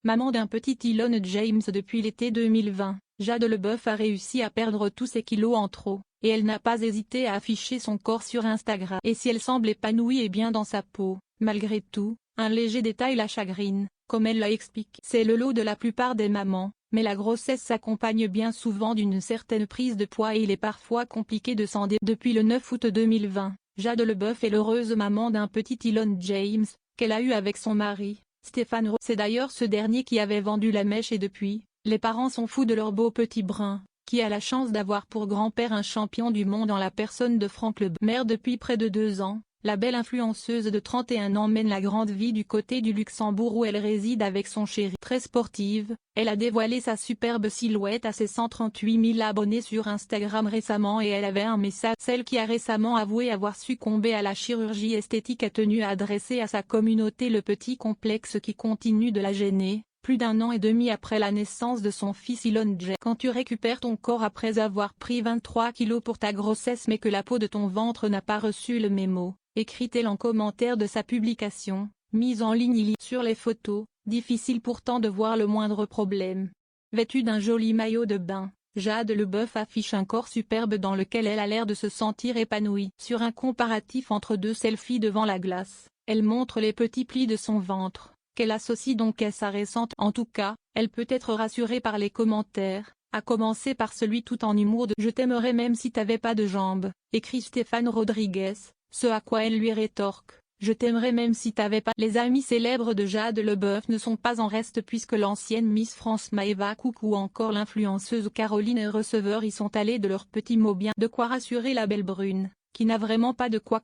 Maman d'un petit Elon James depuis l'été 2020, Jade Leboeuf a réussi à perdre tous ses kilos en trop, et elle n'a pas hésité à afficher son corps sur Instagram. Et si elle semble épanouie et bien dans sa peau, malgré tout, un léger détail la chagrine, comme elle l'explique. C'est le lot de la plupart des mamans, mais la grossesse s'accompagne bien souvent d'une certaine prise de poids et il est parfois compliqué de s'en débarrasser. Depuis le 9 août 2020, Jade Leboeuf est l'heureuse maman d'un petit Elon James, qu'elle a eu avec son mari, Stéphane Rowe. C'est d'ailleurs ce dernier qui avait vendu la mèche et depuis, les parents sont fous de leur beau petit brun, qui a la chance d'avoir pour grand-père un champion du monde en la personne de Franck Leboeuf. Mère depuis près de 2 ans, la belle influenceuse de 31 ans mène la grande vie du côté du Luxembourg où elle réside avec son chéri. Très sportive, elle a dévoilé sa superbe silhouette à ses 138 000 abonnés sur Instagram récemment et elle avait un message. Celle qui a récemment avoué avoir succombé à la chirurgie esthétique a tenu à adresser à sa communauté le petit complexe qui continue de la gêner. Plus d'1 an et demi après la naissance de son fils Elon James. Quand tu récupères ton corps après avoir pris 23 kilos pour ta grossesse mais que la peau de ton ventre n'a pas reçu le mémo, écrit-elle en commentaire de sa publication, mise en ligne sur les photos, difficile pourtant de voir le moindre problème. Vêtue d'un joli maillot de bain, Jade Leboeuf affiche un corps superbe dans lequel elle a l'air de se sentir épanouie. Sur un comparatif entre 2 selfies devant la glace, elle montre les petits plis de son ventre, qu'elle associe donc à sa récente. En tout cas, elle peut être rassurée par les commentaires, à commencer par celui tout en humour de « Je t'aimerais même si t'avais pas de jambes », écrit Stéphane Rodriguez, ce à quoi elle lui rétorque « Je t'aimerais même si t'avais pas ». Les amis célèbres de Jade Leboeuf ne sont pas en reste puisque l'ancienne Miss France Maëva Cook ou encore l'influenceuse Caroline Receveur y sont allées de leurs petits mots bien. De quoi rassurer la belle brune, qui n'a vraiment pas de quoi